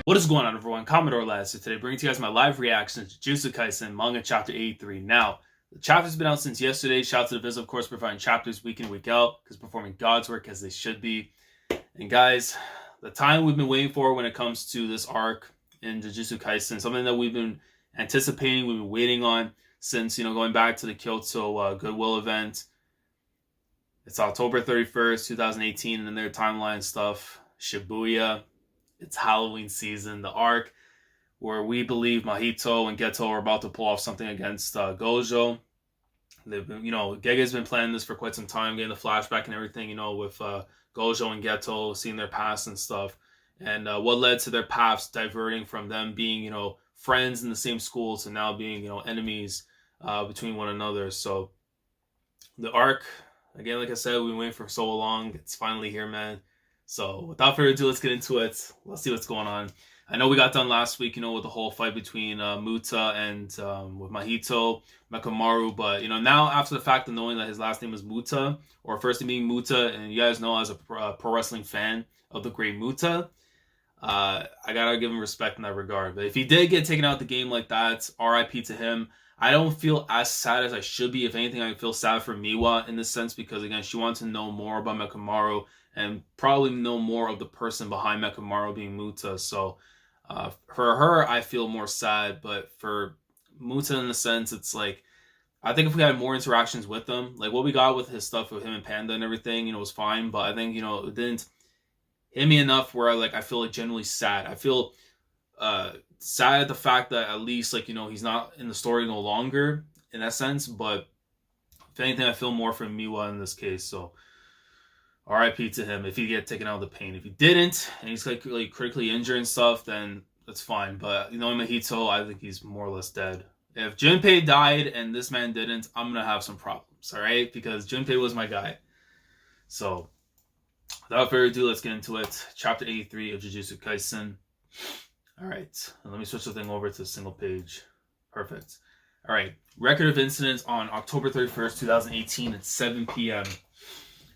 What is going on, everyone? Commodore Lad. So today, bringing to you guys my live reaction to Jujutsu Kaisen manga chapter 83. Now, the chapter's been out since yesterday. Shout out to the Viz, of course, providing chapters week in, week out, because performing God's work as they should be. And guys, the time we've been waiting for when it comes to this arc in Jujutsu Kaisen, something that we've been anticipating, we've been waiting on since, going back to the Kyoto Goodwill event. It's October 31st, 2018, and their timeline stuff. Shibuya. It's Halloween season. The arc where we believe Mahito and Geto are about to pull off something against Gojo. They've been, Gege's been planning this for quite some time, getting the flashback and everything, with Gojo and Geto, seeing their past and stuff. And what led to their paths diverting from them being, friends in the same school to now being, enemies between one another. So the arc, again, like I said, we've been waiting for so long. It's finally here, man. So without further ado, let's get into it. Let's see what's going on. I know we got done last week, with the whole fight between Muta and with Mahito, Mekamaru. But, now after the fact of knowing that his last name is Muta, or first name being Muta, and you guys know as a pro wrestling fan of the great Muta, I gotta give him respect in that regard. But if he did get taken out of the game like that, RIP to him. I don't feel as sad as I should be. If anything, I feel sad for Miwa in this sense because, again, she wanted to know more about Mekamaru and probably know more of the person behind Mekamaru being Muta. So for her, I feel more sad. But for Muta, in a sense, it's like, I think if we had more interactions with them, like what we got with his stuff with him and Panda and everything, was fine. But I think, it didn't hit me enough where I feel like genuinely sad. I feel sad at the fact that at least he's not in the story no longer in that sense, but if anything I feel more for Miwa in this case. So RIP to him if he get taken out of the pain. If he didn't and he's critically injured and stuff, then that's fine. But Mahito, I think he's more or less dead. If Junpei died and this man didn't, I'm gonna have some problems, all right? Because Junpei was my guy. So without further ado, let's get into it. Chapter 83 of Jujutsu Kaisen. All right, let me switch the thing over to a single page. Perfect. All right, record of incidents on October 31st, 2018 at 7 p.m.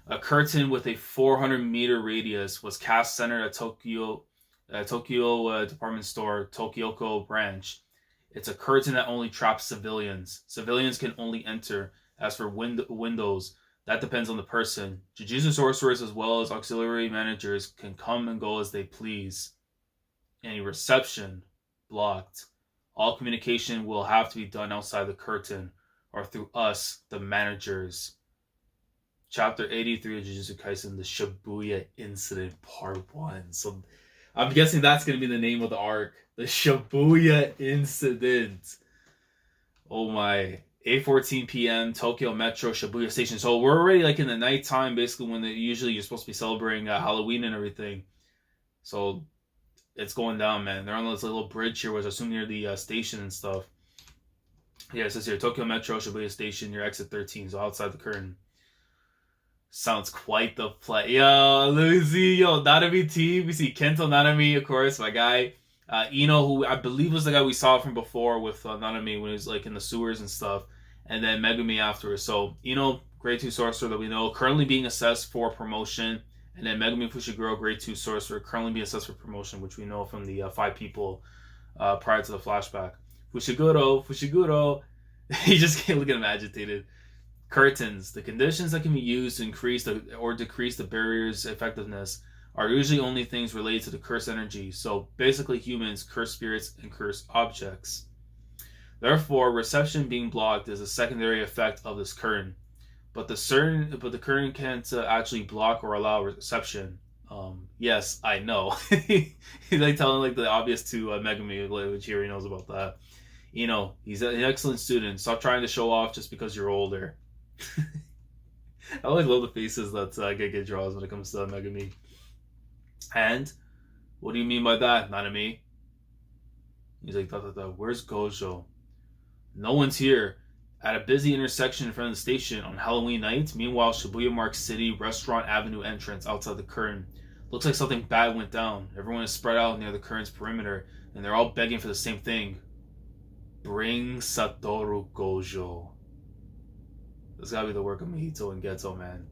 A curtain with a 400-meter radius was cast centered at Tokyo department store, Tokyoko branch. It's a curtain that only traps civilians. Civilians can only enter. As for windows, that depends on the person. Jujutsu sorcerers as well as auxiliary managers can come and go as they please. Any reception blocked. All communication will have to be done outside the curtain or through us, the managers. Chapter 83 of Jujutsu Kaisen, the Shibuya Incident, Part 1. So I'm guessing that's going to be the name of the arc. The Shibuya Incident. Oh my. 8:14 p.m. Tokyo Metro Shibuya Station. So we're already in the nighttime, basically when usually you're supposed to be celebrating Halloween and everything. So it's going down, man. They're on this little bridge here, which I assume near the station and stuff. Yeah, it says here, Tokyo Metro Shibuya Station, your exit 13, so outside the curtain. Sounds quite the play. Yo, let me see. Yo, Nanami team. We see Kento Nanami, of course, my guy. Ino, who I believe was the guy we saw from before with Nanami when he was in the sewers and stuff. And then Megumi afterwards. So, Ino, grade 2 sorcerer that we know, currently being assessed for promotion. And then Megumi Fushiguro, grade 2 sorcerer, currently being assessed for promotion, which we know from the 5 people prior to the flashback. Fushiguro. He just can't look at him agitated. Curtains. The conditions that can be used to increase or decrease the barrier's effectiveness are usually only things related to the curse energy. So basically humans, cursed spirits, and cursed objects. Therefore, reception being blocked is a secondary effect of this curtain. But the curtain can't actually block or allow reception. Yes, I know. He's telling the obvious to Megumi, which he already knows about that. He's an excellent student. Stop trying to show off just because you're older. I always love the faces that Gege draws when it comes to Megumi. And what do you mean by that, Nanami? He's like, where's Gojo? No one's here. At a busy intersection in front of the station on Halloween night, meanwhile, Shibuya Mark City Restaurant Avenue entrance outside the curtain. Looks like something bad went down. Everyone is spread out near the curtain's perimeter, and they're all begging for the same thing. Bring Satoru Gojo. This gotta be the work of Mahito and Geto, man.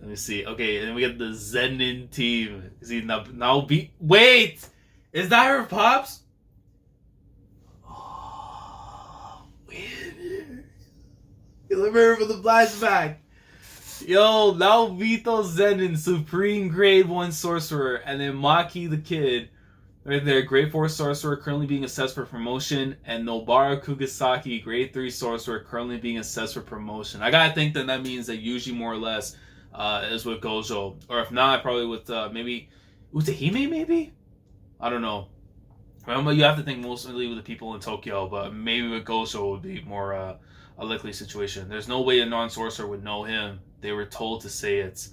Let me see. Okay, and then we get the Zenin team. See, now wait! Is that her pops? Oh, wait a minute. You remember from the flashback. Yo, now Vito Zenin, Supreme Grade 1 Sorcerer, and then Maki the Kid, right there, Grade 4 Sorcerer, currently being assessed for promotion, and Nobara Kugisaki, Grade 3 Sorcerer, currently being assessed for promotion. I gotta think that means that usually more or less is with Gojo, or if not, probably with maybe Utahime, maybe? I don't know. You have to think mostly with the people in Tokyo, but maybe with Gojo would be more a likely situation. There's no way a non-sorcerer would know him. They were told to say it.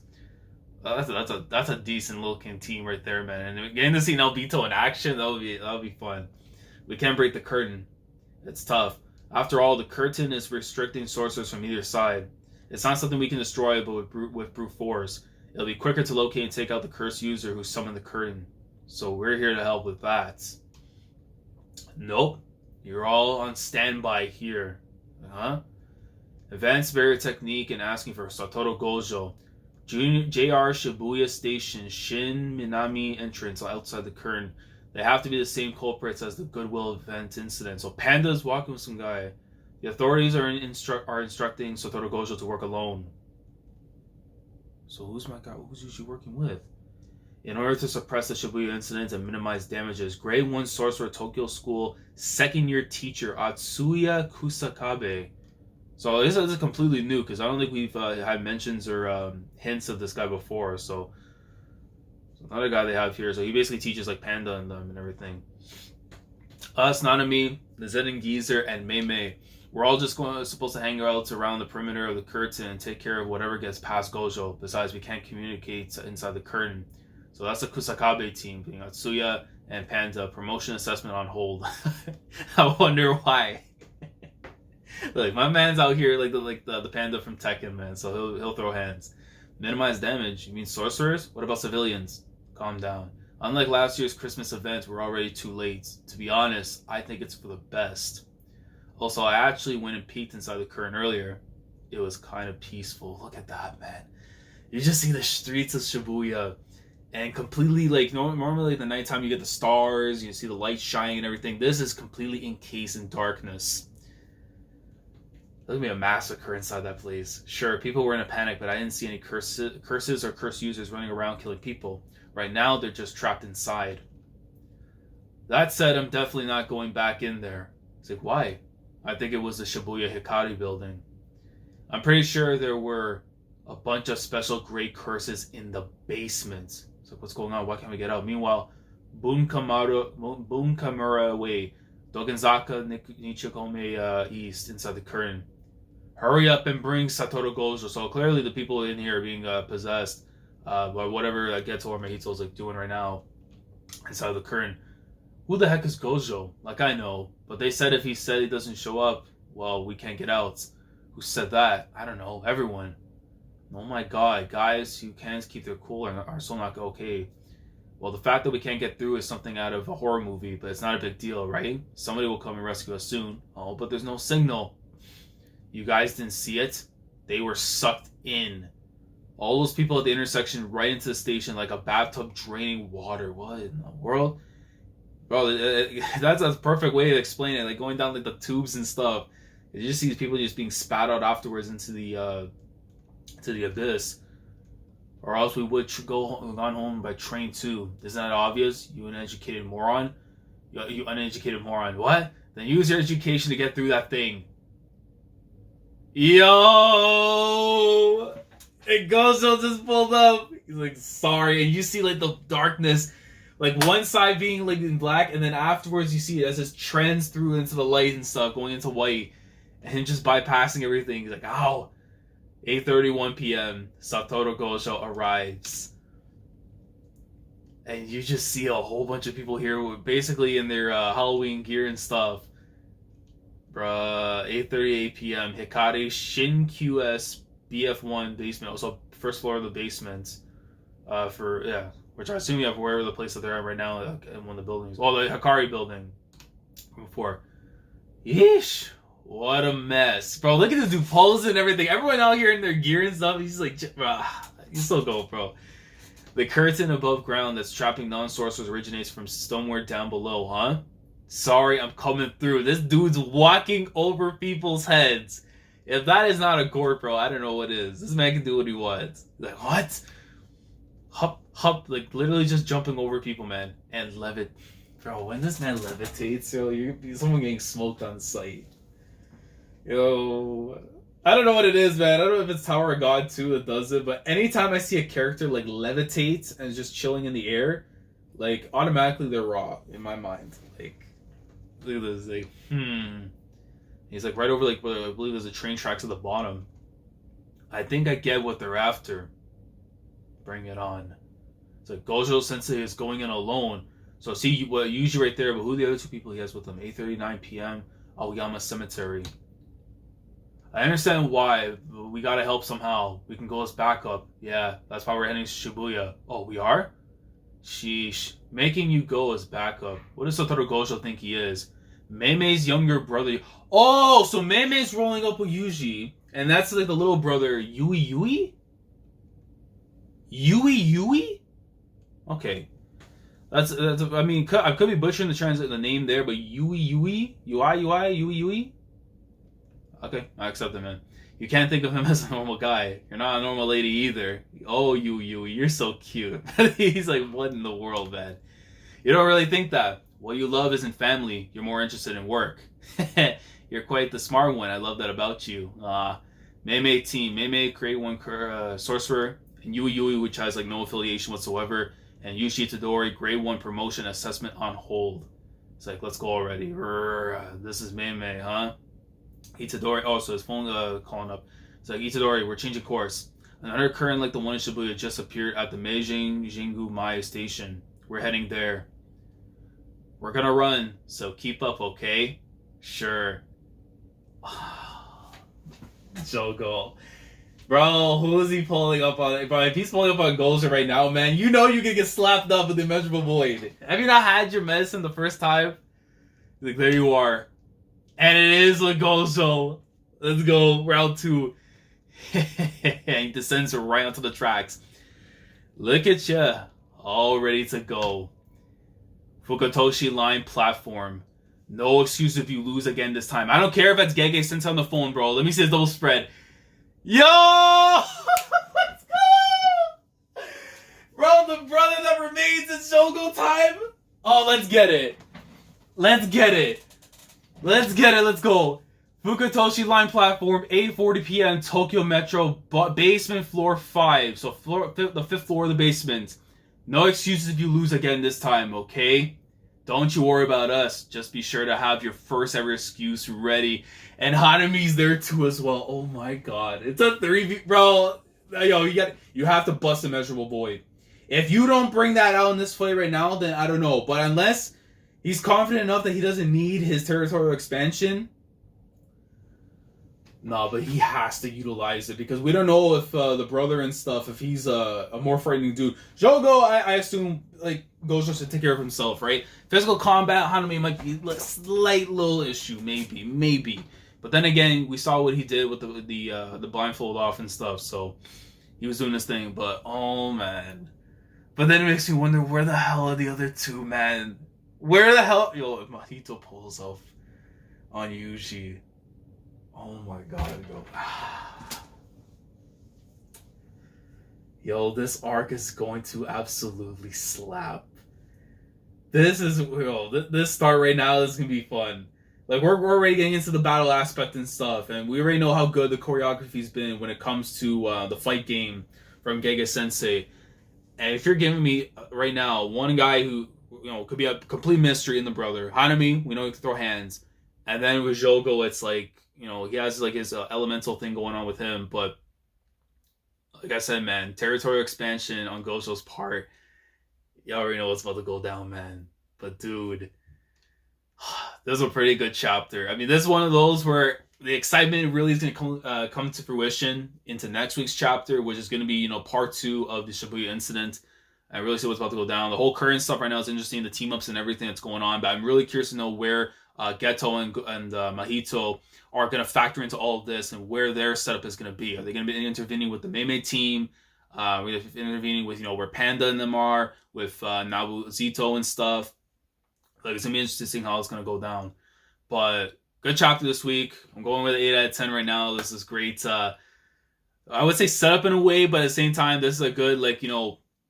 That's a decent looking team right there, man. And getting to see Nobito in action, that would be fun. We can't break the curtain. It's tough. After all, the curtain is restricting sorcerers from either side. It's not something we can destroy, but with brute force. It'll be quicker to locate and take out the cursed user who summoned the curtain. So we're here to help with that. Nope. You're all on standby here. Huh? Advanced barrier technique and asking for Satoru Gojo. JR Shibuya Station, Shin Minami entrance outside the curtain. They have to be the same culprits as the Goodwill event incident. So Panda's walking with some guy. The authorities are instructing Satoru Gojo to work alone. So who's my guy? Who's usually working with? In order to suppress the Shibuya incident and minimize damages, Grade 1 Sorcerer Tokyo School second-year teacher Atsuya Kusakabe. So this is completely new because I don't think we've had mentions or hints of this guy before. So another guy they have here. So he basically teaches like Panda and them and everything. Us, Nanami, the Zenin Geezer, and Mei. We're all just supposed to hang out around the perimeter of the curtain and take care of whatever gets past Gojo. Besides, we can't communicate inside the curtain. So that's the Kusakabe team, being Atsuya and Panda. Promotion assessment on hold. I wonder why. Like my man's out here like the Panda from Tekken, man. So he'll throw hands. Minimize damage. You mean sorcerers? What about civilians? Calm down. Unlike last year's Christmas event, we're already too late. To be honest, I think it's for the best. Also, I actually went and peeked inside the curtain earlier. It was kind of peaceful. Look at that, man. You just see the streets of Shibuya. And completely, like, normally the nighttime you get the stars, you see the lights shining and everything. This is completely encased in darkness. There's gonna be a massacre inside that place. Sure, people were in a panic, but I didn't see any curses or curse users running around killing people. Right now, they're just trapped inside. That said, I'm definitely not going back in there. It's like, why? I think it was the Shibuya Hikari building. I'm pretty sure there were a bunch of special great curses in the basement. So what's going on? Why can't we get out? Meanwhile, Bunkamura Way, Dogenzaka Nichikome East, inside the curtain. Hurry up and bring Satoru Gojo. So clearly the people in here are being possessed by whatever Geto or Mahito's like doing right now inside the curtain. Who the heck is Gojo? Like, I know, but they said if he said he doesn't show up, well, we can't get out. Who said that? I don't know. Everyone. Oh my god, guys who can't keep their cool are still not okay. Well, the fact that we can't get through is something out of a horror movie, but it's not a big deal, right? Somebody will come and rescue us soon. Oh, but there's no signal. You guys didn't see it? They were sucked in. All those people at the intersection right into the station like a bathtub draining water. What in the world? Bro, that's a perfect way to explain it. Like going down like the tubes and stuff. You just see these people just being spat out afterwards into the abyss. Or else we would gone home by train too. Isn't that obvious? You uneducated moron. You uneducated moron. What? Then use your education to get through that thing. Yo! And Gojo just pulled up. He's like, sorry. And you see like the darkness. Like one side being like in black. And then afterwards you see it as it trends through into the light and stuff. Going into white. And him just bypassing everything. He's like, ow. 8:31 p.m. Satoru Gojo arrives. And you just see a whole bunch of people here basically in their Halloween gear and stuff. Bruh, 8:38 p.m. Hikari Shin QS BF1 basement. Also, first floor of the basement. Which I assume you have wherever the place that they're at right now in one of the buildings. Oh, the Hikari building. From before. Yeesh. What a mess. Bro, look at this dude posing and everything. Everyone out here in their gear and stuff. He's like, bruh, You still go, bro. The curtain above ground that's trapping non-sorcerers originates from somewhere down below, huh? Sorry, I'm coming through. This dude's walking over people's heads. If that is not a gore, bro, I don't know what is. This man can do what he wants. Like, what? Hop, like literally just jumping over people, man. And levitate. Bro, when this man levitates, yo, you're someone getting smoked on sight. Yo, I don't know what it is, man. I don't know if it's Tower of God 2 that does it, but anytime I see a character like levitate and is just chilling in the air, like automatically they're raw in my mind. Like, look at this, like, He's like right over like I believe there's a train tracks at the bottom. I think I get what they're after. Bring it on. It's like Gojo Sensei is going in alone. So see what usually right there, but who are the other two people he has with him? 8:39 p.m. Aoyama Cemetery. I understand why, but we gotta help somehow. We can go as backup. Yeah, that's why we're heading to Shibuya. Oh, we are? Sheesh. Making you go as backup. What does Satoru Gojo think he is? Meimei's younger brother. Oh, so Meimei's rolling up with Yuji. And that's like the little brother, Yui? Yui? Okay. That's I mean, I could be butchering the name there, but Yui? Okay, I accept it, man. You can't think of him as a normal guy. You're not a normal lady either. Oh, Yui, you're so cute. He's like, what in the world, man? You don't really think that. What you love isn't family. You're more interested in work. You're quite the smart one. I love that about you. Meimei team. Meimei, grade 1 sorcerer. And Yui, which has like no affiliation whatsoever. And Yushi Itadori, grade 1 promotion assessment on hold. It's like, let's go already. This is Meimei, huh? Itadori. Oh, so his phone calling up. It's like, Itadori, we're changing course. Another current like the one in Shibuya just appeared at the Meijing Jingu Mai station. We're heading there. We're gonna run, so keep up, okay? Sure. Jougo. Bro, who is he pulling up on? Bro, if he's pulling up on Gojo right now, man, you know you can get slapped up with the Immeasurable Void. Have you not had your medicine the first time? Like, there you are. And it is with Gojo. Let's go, round 2. He descends right onto the tracks. Look at ya, all ready to go. Fukutoshi line platform. No excuse if you lose again this time. I don't care if it's Gege Sensei on the phone, bro. Let me see his double spread. Yo! Let's go! Bro, the brother that remains in Jougo time? Oh, let's get it. Let's go. Fukutoshi line platform, 8:40 p.m. Tokyo Metro, basement floor 5. So the 5th floor of the basement. No excuses if you lose again this time, okay? Don't you worry about us. Just be sure to have your first ever excuse ready. And Hanami's there too as well. Oh my god. It's a 3v... Bro, yo, you have to bust Immeasurable Void. If you don't bring that out in this fight right now, then I don't know. But unless he's confident enough that he doesn't need his territorial expansion... No, but he has to utilize it because we don't know if the brother and stuff, if he's a more frightening dude. Jougo, I assume, like, Gojo should take care of himself, right? Physical combat, Hanami might be a slight little issue, maybe. But then again, we saw what he did with the blindfold off and stuff, so he was doing this thing. But oh man, but then it makes me wonder where the hell are the other two, man? Where the hell? Yo, if Mahito pulls off on Yuji. Oh my god, yo, this arc is going to absolutely slap. This start right now is gonna be fun. Like we're already getting into the battle aspect and stuff, and we already know how good the choreography's been when it comes to the fight game from Gege Sensei. And if you're giving me right now one guy who could be a complete mystery in the brother, Hanami, we know he can throw hands, and then with Jougo, it's like. He has like his elemental thing going on with him, but like I said, man, territorial expansion on Gojo's part, you already know what's about to go down, man. But dude, this is a pretty good chapter. I mean, this is one of those where the excitement really is going to come to fruition into next week's chapter, which is going to be, part 2 of the Shibuya incident. I really see what's about to go down. The whole current stuff right now is interesting, the team ups and everything that's going on, but I'm really curious to know where Geto and Mahito are going to factor into all of this and where their setup is going to be. Are they going to be intervening with the Meimei team? We're intervening with, where Panda and them are, with Nabucito and stuff. Like, it's going to be interesting how it's going to go down. But good chapter this week. I'm going with an 8 out of 10 right now. This is great. I would say setup in a way, but at the same time, this is a good,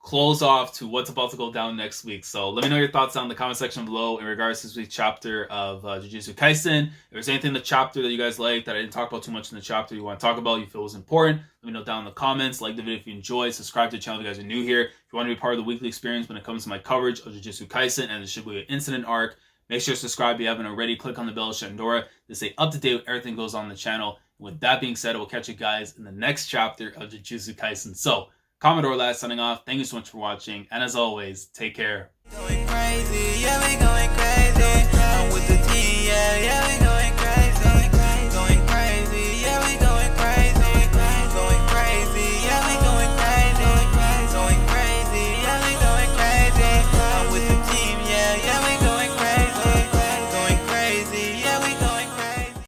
close off to what's about to go down next week. So let me know your thoughts down in the comment section below in regards to this week's chapter of Jujutsu Kaisen. If there's anything in the chapter that you guys like that I didn't talk about too much in the chapter you want to talk about, you feel was important, let me know down in the comments. Like the video if you enjoyed. Subscribe to the channel if you guys are new here. If you want to be part of the weekly experience when it comes to my coverage of Jujutsu Kaisen and the Shibuya incident arc, make sure to subscribe if you haven't already. Click on the bell, Shandora, to stay up to date with everything goes on the channel. And with that being said, I will catch you guys in the next chapter of Jujutsu Kaisen. So, Commodore last signing off. Thank you so much for watching. And as always, take care. Going crazy, yeah, we going crazy. I'm with the team, yeah, yeah.